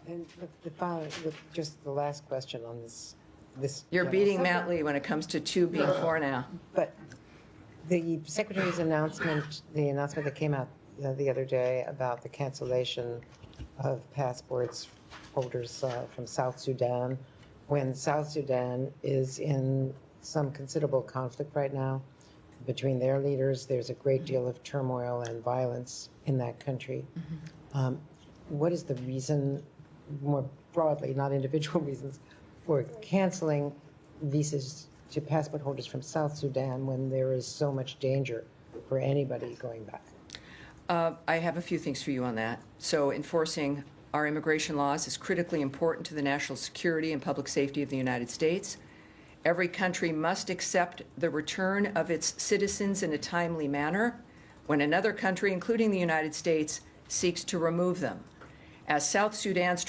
And just the last question on this. You're beating Matt Lee when it comes to 2 being 4 now. But the Secretary's announcement, the announcement that came out the other day about the cancellation of passports holders from South Sudan, when South Sudan is in some considerable conflict right now between their leaders. There's a great deal of turmoil and violence in that country. What is the reason, more broadly, not individual reasons, for canceling visas to passport holders from South Sudan when there is so much danger for anybody going back? I have a few things for you on that. So enforcing our immigration laws is critically important to the national security and public safety of the United States. Every country must accept the return of its citizens in a timely manner when another country, including the United States, seeks to remove them. As South Sudan's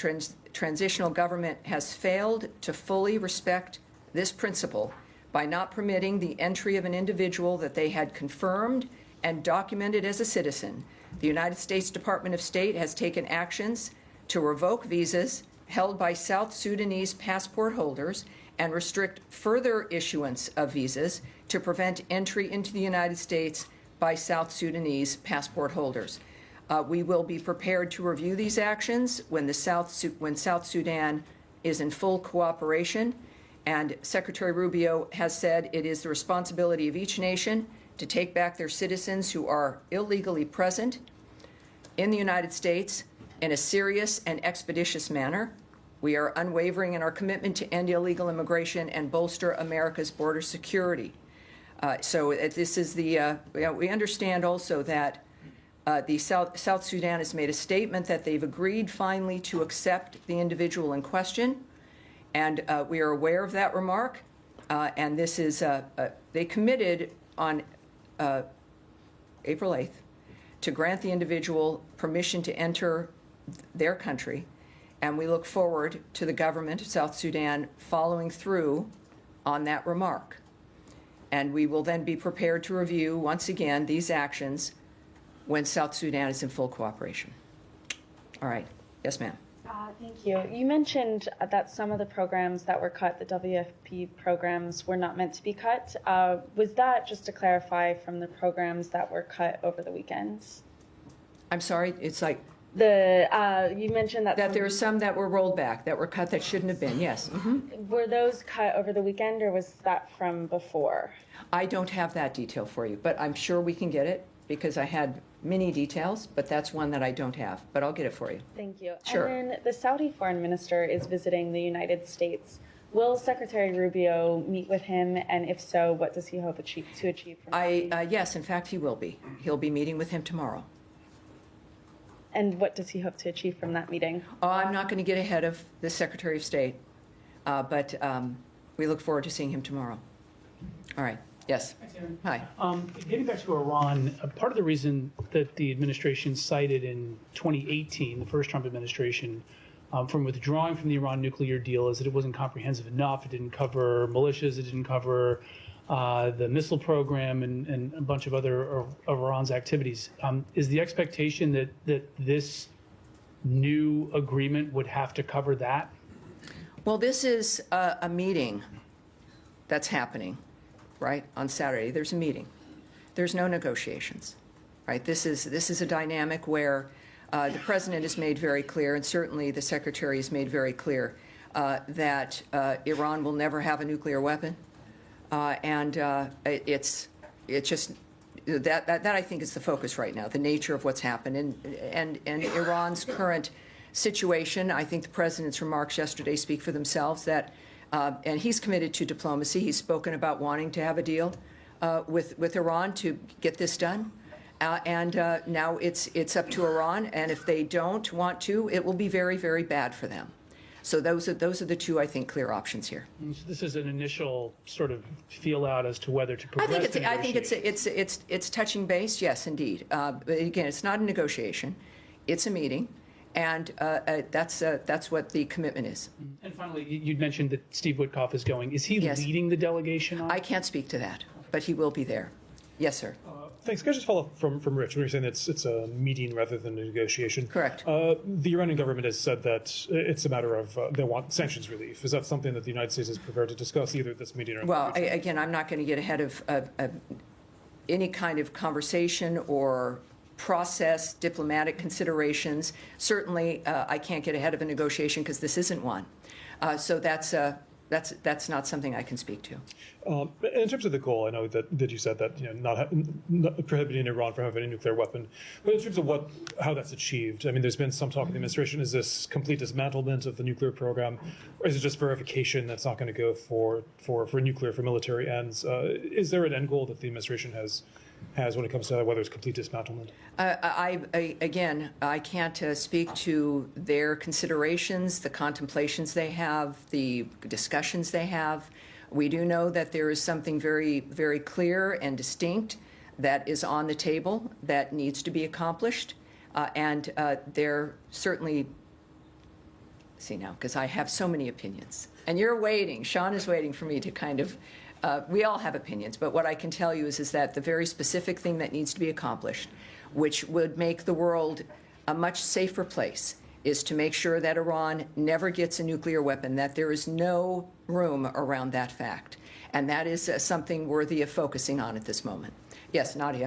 transitional government has failed to fully respect this principle by not permitting the entry of an individual that they had confirmed and documented as a citizen, the United States Department of State has taken actions to revoke visas held by South Sudanese passport holders and restrict further issuance of visas to prevent entry into the United States by South Sudanese passport holders. We will be prepared to review these actions when South Sudan is in full cooperation, and Secretary Rubio has said it is the responsibility of each nation to take back their citizens who are illegally present in the United States in a serious and expeditious manner. We are unwavering in our commitment to end illegal immigration and bolster America's border security. This is the, we understand also that the South Sudan has made a statement that they've agreed finally to accept the individual in question, and we are aware of that remark. And this is, they committed on April 8th to grant the individual permission to enter their country, and we look forward to the government of South Sudan following through on that remark. And we will then be prepared to review, once again, these actions when South Sudan is in full cooperation. All right. Yes, ma'am. Thank you. You mentioned that some of the programs that were cut, the WFP programs, were not meant to be cut. Was that, just to clarify, from the programs that were cut over the weekends? I'm sorry, it's like... You mentioned that there are some that were rolled back, that were cut that shouldn't have been, yes. Were those cut over the weekend, or was that from before? I don't have that detail for you, but I'm sure we can get it, because I had many details, but that's one that I don't have. But I'll get it for you. Thank you. Sure. And then the Saudi foreign minister is visiting the United States. Will Secretary Rubio meet with him? And if so, what does he hope to achieve from that? Yes, in fact, he will be. He'll be meeting with him tomorrow. And what does he hope to achieve from that meeting? Oh, I'm not going to get ahead of the Secretary of State, but we look forward to seeing him tomorrow. All right. Yes. Hi. Getting back to Iran, part of the reason that the administration cited in 2018, the first Trump administration, from withdrawing from the Iran nuclear deal is that it wasn't comprehensive enough. It didn't cover militias. It didn't cover the missile program and a bunch of other of Iran's activities. Is the expectation that this new agreement would have to cover that? Well, this is a meeting that's happening. Right, on Saturday, there's a meeting. There's no negotiations, right? This is a dynamic where the president has made very clear, and certainly the secretary has made very clear, that Iran will never have a nuclear weapon, and it's just that I think is the focus right now, the nature of what's happened, and Iran's current situation. I think the president's remarks yesterday speak for themselves. That. And he's committed to diplomacy. He's spoken about wanting to have a deal with Iran to get this done. And now it's up to Iran. And if they don't want to, it will be very, very bad for them. So those are the two, I think, clear options here. So this is an initial sort of feel out as to whether to progress. I think it's touching base. Yes, indeed. But again, it's not a negotiation. It's a meeting. And that's what the commitment is. And finally, you'd mentioned that Steve Witkoff is going. Is he Yes. leading the delegation on? I can't speak to that, but he will be there. Yes, sir. Thanks. Can I just follow up from Rich? When you're saying it's a meeting rather than a negotiation? Correct. The Iranian government has said that it's a matter of they want sanctions relief. Is that something that the United States is prepared to discuss either at this meeting or in Well, the future? again, I'm not going to get ahead of any kind of conversation or process, diplomatic considerations. Certainly, I can't get ahead of a negotiation because this isn't one. So that's not something I can speak to. In terms of the goal, I know that you said that not prohibiting Iran from having a nuclear weapon, but in terms of how that's achieved, I mean, there's been some talk in the administration. Is this complete dismantlement of the nuclear program, or is it just verification that's not going to go for nuclear for military ends? Is there an end goal that the administration has when it comes to whether it's complete dismantlement? Again, I can't speak to their considerations, the contemplations they have, the discussions they have. We do know that there is something very, very clear and distinct that is on the table that needs to be accomplished. And they're certainly, see now, because I have so many opinions. And you're waiting, Sean is waiting for me to kind of, we all have opinions, but what I can tell you is that the very specific thing that needs to be accomplished, which would make the world a much safer place, is to make sure that Iran never gets a nuclear weapon, that there is no room around that fact. And that is something worthy of focusing on at this moment. Yes, Nadia.